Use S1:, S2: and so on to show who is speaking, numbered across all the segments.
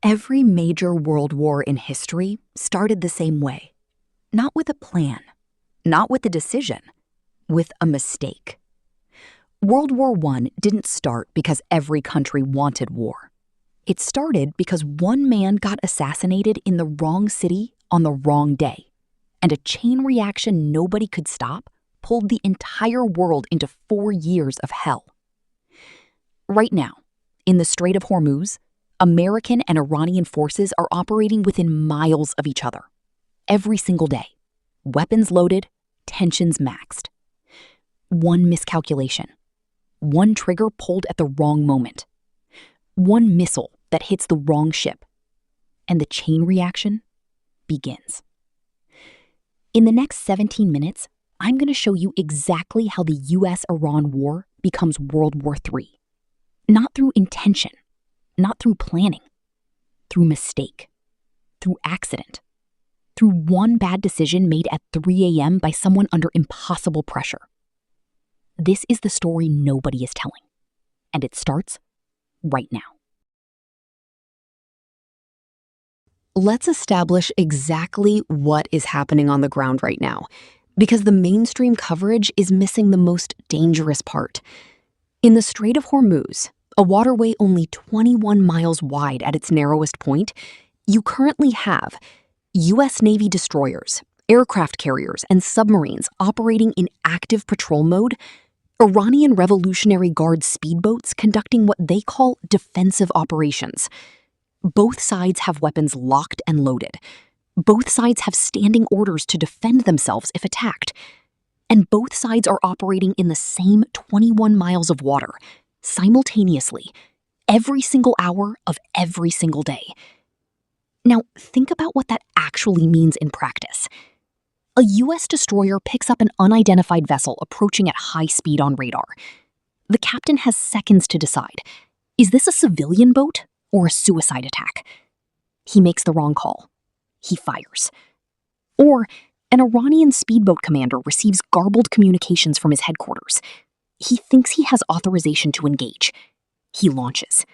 S1: Every major world war in history started the same way. Not with a plan, not with a decision, with a mistake. World War I didn't start because every country wanted war. It started because one man got assassinated in the wrong city on the wrong day, and a chain reaction nobody could stop pulled the entire world into 4 years of hell. Right now, in the Strait of Hormuz, American and Iranian forces are operating within miles of each other. Every single day. Weapons loaded, tensions maxed. One miscalculation. One trigger pulled at the wrong moment. One missile that hits the wrong ship. And the chain reaction begins. In the next 17 minutes, I'm going to show you exactly how the US-Iran war becomes World War III. Not through intention, not through planning, through mistake, through accident, through one bad decision made at 3 a.m. by someone under impossible pressure. This is the story nobody is telling, and it starts right now. Let's establish exactly what is happening on the ground right now, because the mainstream coverage is missing the most dangerous part. In the Strait of Hormuz, a waterway only 21 miles wide at its narrowest point, you currently have U.S. Navy destroyers, aircraft carriers, and submarines operating in active patrol mode, Iranian Revolutionary Guard speedboats conducting what they call defensive operations. Both sides have weapons locked and loaded. Both sides have standing orders to defend themselves if attacked. And both sides are operating in the same 21 miles of water, simultaneously, every single hour of every single day. Now, think about what that actually means in practice. A U.S. destroyer picks up an unidentified vessel approaching at high speed on radar. The captain has seconds to decide, is this a civilian boat or a suicide attack? He makes the wrong call. He fires. Or an Iranian speedboat commander receives garbled communications from his headquarters. He thinks he has authorization to engage. He launches.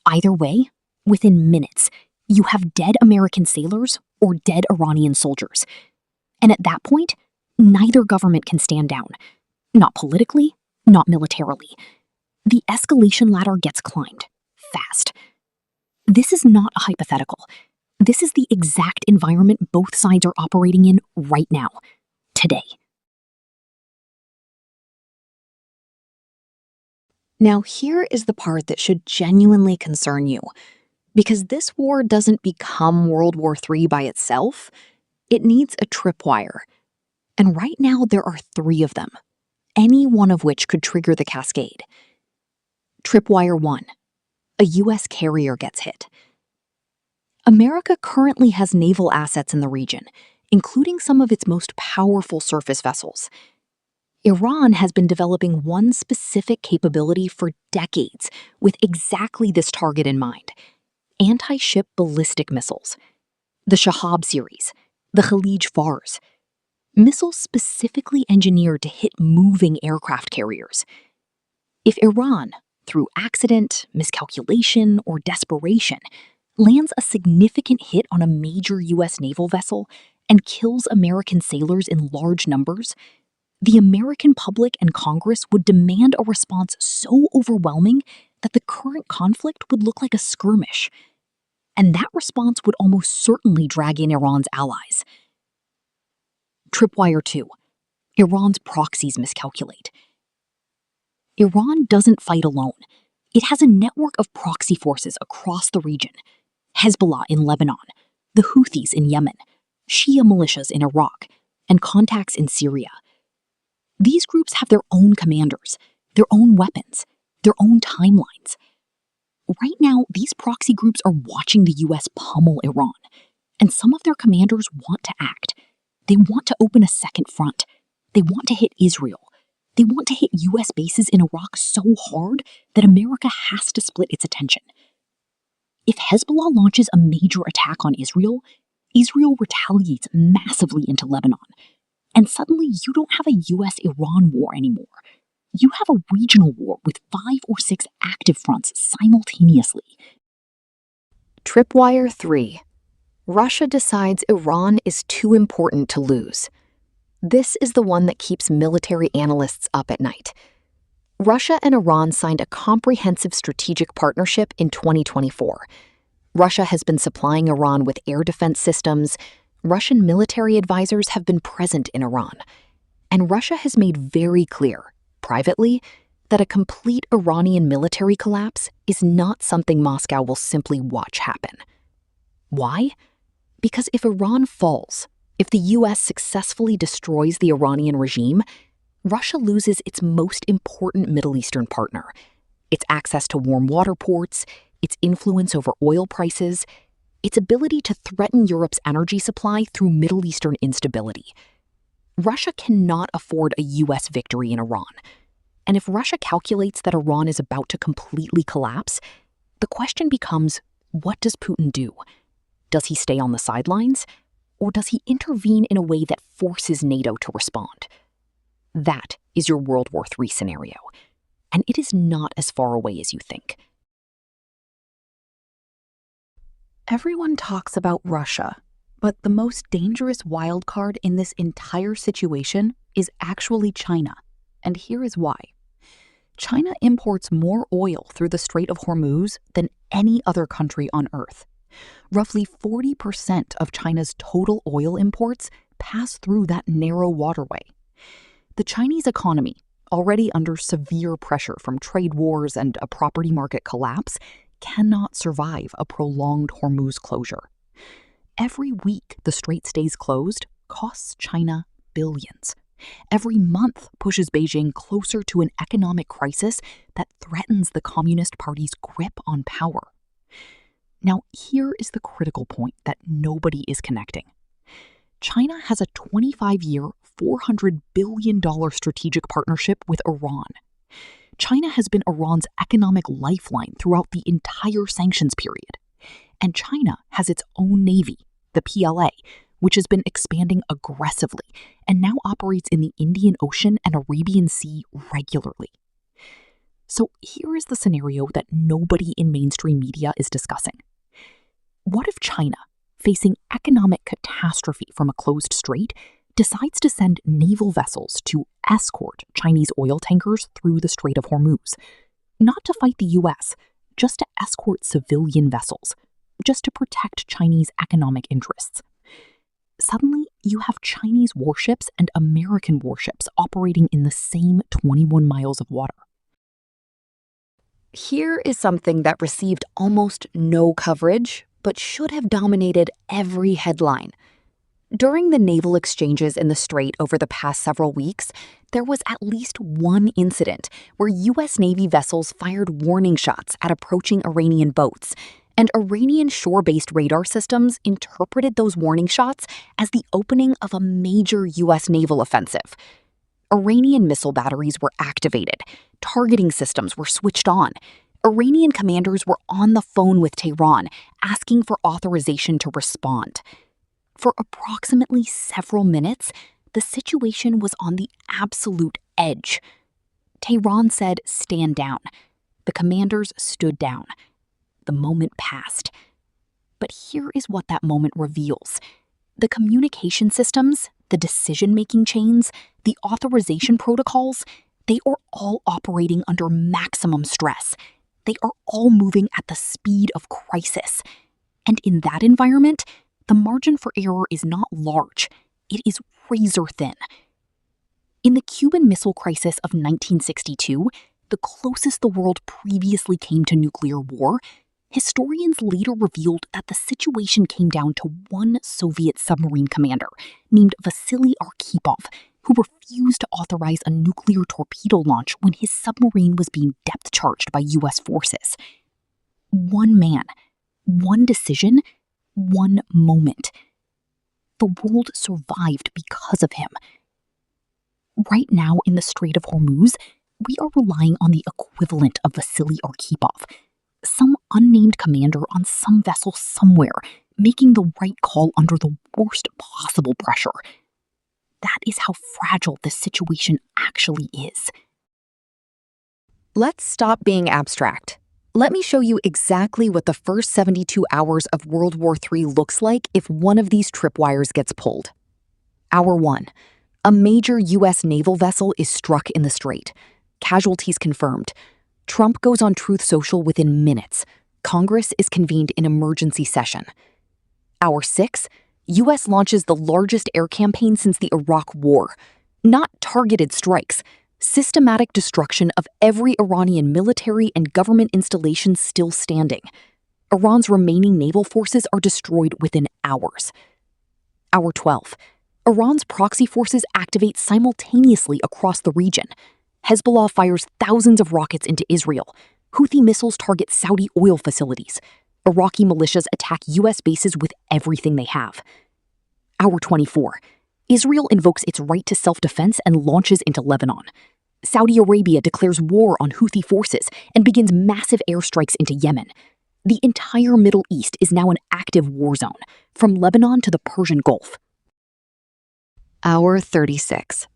S1: Either way, within minutes, you have dead American sailors or dead Iranian soldiers. And at that point, neither government can stand down. Not politically, not militarily. The escalation ladder gets climbed, fast. This is not a hypothetical. This is the exact environment both sides are operating in right now, today. Now, here is the part that should genuinely concern you, because this war doesn't become World War III by itself. It needs a tripwire. And right now, there are 3 of them, any one of which could trigger the cascade. Tripwire 1. A U.S. carrier gets hit. America currently has naval assets in the region, including some of its most powerful surface vessels. Iran has been developing one specific capability for decades with exactly this target in mind: anti-ship ballistic missiles. The Shahab series, the Khalij Fars. Missiles specifically engineered to hit moving aircraft carriers. If Iran, through accident, miscalculation, or desperation, lands a significant hit on a major U.S. naval vessel and kills American sailors in large numbers, the American public and Congress would demand a response so overwhelming that the current conflict would look like a skirmish. And that response would almost certainly drag in Iran's allies. Tripwire 2. Iran's proxies miscalculate. Iran doesn't fight alone. It has a network of proxy forces across the region. Hezbollah in Lebanon, the Houthis in Yemen, Shia militias in Iraq, and contacts in Syria. These groups have their own commanders, their own weapons, their own timelines. Right now, these proxy groups are watching the U.S. pummel Iran, and some of their commanders want to act. They want to open a second front. They want to hit Israel. They want to hit U.S. bases in Iraq so hard that America has to split its attention. If Hezbollah launches a major attack on Israel, Israel retaliates massively into Lebanon. And suddenly you don't have a US-Iran war anymore. You have a regional war with 5 or 6 active fronts simultaneously. Tripwire 3. Russia decides Iran is too important to lose. This is the one that keeps military analysts up at night. Russia and Iran signed a comprehensive strategic partnership in 2024. Russia has been supplying Iran with air defense systems. Russian military advisors have been present in Iran. And Russia has made very clear, privately, that a complete Iranian military collapse is not something Moscow will simply watch happen. Why? Because if Iran falls, if the US successfully destroys the Iranian regime, Russia loses its most important Middle Eastern partner, its access to warm water ports, its influence over oil prices, its ability to threaten Europe's energy supply through Middle Eastern instability. Russia cannot afford a US victory in Iran. And if Russia calculates that Iran is about to completely collapse, the question becomes, what does Putin do? Does he stay on the sidelines? Or does he intervene in a way that forces NATO to respond? That is your World War III scenario. And it is not as far away as you think.
S2: Everyone talks about Russia, but the most dangerous wildcard in this entire situation is actually China. And here is why. China imports more oil through the Strait of Hormuz than any other country on Earth. Roughly 40% of China's total oil imports pass through that narrow waterway. The Chinese economy, already under severe pressure from trade wars and a property market collapse, cannot survive a prolonged Hormuz closure. Every week the strait stays closed costs China billions. Every month pushes Beijing closer to an economic crisis that threatens the Communist Party's grip on power. Now, here is the critical point that nobody is connecting. China has a 25-year, $400 billion strategic partnership with Iran. China has been Iran's economic lifeline throughout the entire sanctions period. And China has its own navy, the PLA, which has been expanding aggressively and now operates in the Indian Ocean and Arabian Sea regularly. So here is the scenario that nobody in mainstream media is discussing. What if China, facing economic catastrophe from a closed strait, decides to send naval vessels to escort Chinese oil tankers through the Strait of Hormuz? Not to fight the US, just to escort civilian vessels, just to protect Chinese economic interests. Suddenly, you have Chinese warships and American warships operating in the same 21 miles of water.
S1: Here is something that received almost no coverage, but should have dominated every headline. During the naval exchanges in the Strait over the past several weeks, there was at least one incident where U.S. Navy vessels fired warning shots at approaching Iranian boats, and Iranian shore-based radar systems interpreted those warning shots as the opening of a major U.S. naval offensive. Iranian missile batteries were activated, targeting systems were switched on. Iranian commanders were on the phone with Tehran, asking for authorization to respond. For approximately several minutes, the situation was on the absolute edge. Tehran said, "Stand down." The commanders stood down. The moment passed. But here is what that moment reveals. The communication systems, the decision-making chains, the authorization protocols, they are all operating under maximum stress. They are all moving at the speed of crisis. And in that environment, the margin for error is not large. It is razor thin. In the Cuban Missile Crisis of 1962, the closest the world previously came to nuclear war, historians later revealed that the situation came down to one Soviet submarine commander named Vasili Arkhipov, who refused to authorize a nuclear torpedo launch when his submarine was being depth-charged by U.S. forces. One man, one decision, one moment. The world survived because of him. Right now in the Strait of Hormuz, we are relying on the equivalent of Vasili Arkhipov, some unnamed commander on some vessel somewhere, making the right call under the worst possible pressure. That is how fragile this situation actually is.
S3: Let's stop being abstract.
S1: Let me show you exactly what the first 72 hours of World War III looks like if one of these tripwires gets pulled. Hour 1. A major U.S. naval vessel is struck in the Strait. Casualties confirmed. Trump goes on Truth Social within minutes. Congress is convened in emergency session. Hour 6. U.S. launches the largest air campaign since the Iraq War. Not targeted strikes. Systematic destruction of every Iranian military and government installation still standing. Iran's remaining naval forces are destroyed within hours. Hour 12. Iran's proxy forces activate simultaneously across the region. Hezbollah fires thousands of rockets into Israel. Houthi missiles target Saudi oil facilities. Iraqi militias attack U.S. bases with everything they have. Hour 24. Israel invokes its right to self-defense and launches into Lebanon. Saudi Arabia declares war on Houthi forces and begins massive airstrikes into Yemen. The entire Middle East is now an active war zone, from Lebanon to the Persian Gulf. Hour 36.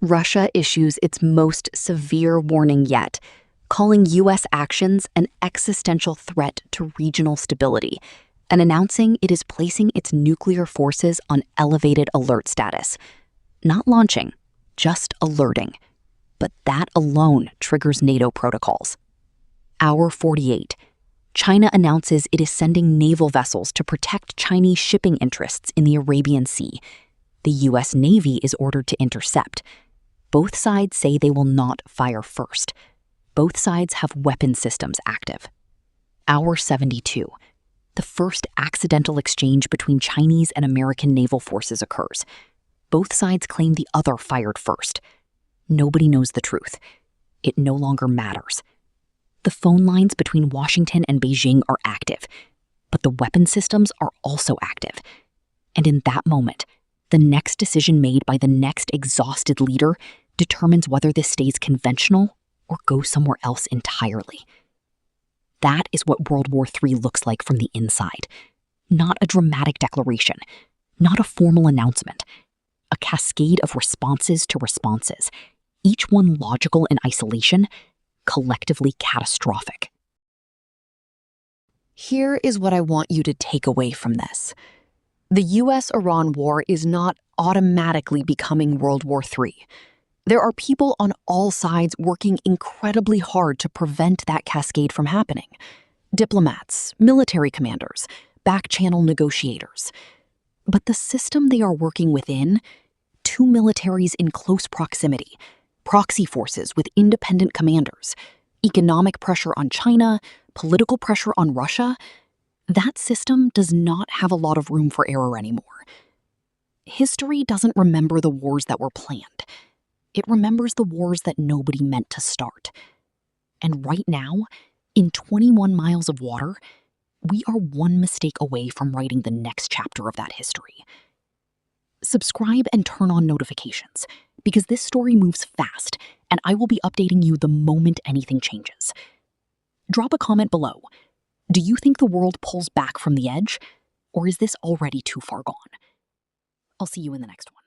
S1: Russia issues its most severe warning yet, calling U.S. actions an existential threat to regional stability, and announcing it is placing its nuclear forces on elevated alert status. Not launching, just alerting. But that alone triggers NATO protocols. Hour 48. China announces it is sending naval vessels to protect Chinese shipping interests in the Arabian Sea. The U.S. Navy is ordered to intercept. Both sides say they will not fire first. Both sides have weapon systems active. Hour 72. The first accidental exchange between Chinese and American naval forces occurs. Both sides claim the other fired first. Nobody knows the truth. It no longer matters. The phone lines between Washington and Beijing are active, but the weapon systems are also active. And in that moment, the next decision made by the next exhausted leader determines whether this stays conventional or goes somewhere else entirely. That is what World War III looks like from the inside. Not a dramatic declaration, not a formal announcement. A cascade of responses to responses, each one logical in isolation, collectively catastrophic. Here is what I want you to take away from this. The US-Iran war is not automatically becoming World War III. There are people on all sides working incredibly hard to prevent that cascade from happening. Diplomats, military commanders, back-channel negotiators. But the system they are working within, two militaries in close proximity, proxy forces with independent commanders, economic pressure on China, political pressure on Russia, that system does not have a lot of room for error anymore. History doesn't remember the wars that were planned. It remembers the wars that nobody meant to start. And right now, in 21 miles of water, we are one mistake away from writing the next chapter of that history. Subscribe and turn on notifications, because this story moves fast, and I will be updating you the moment anything changes. Drop a comment below. Do you think the world pulls back from the edge, or is this already too far gone? I'll see you in the next one.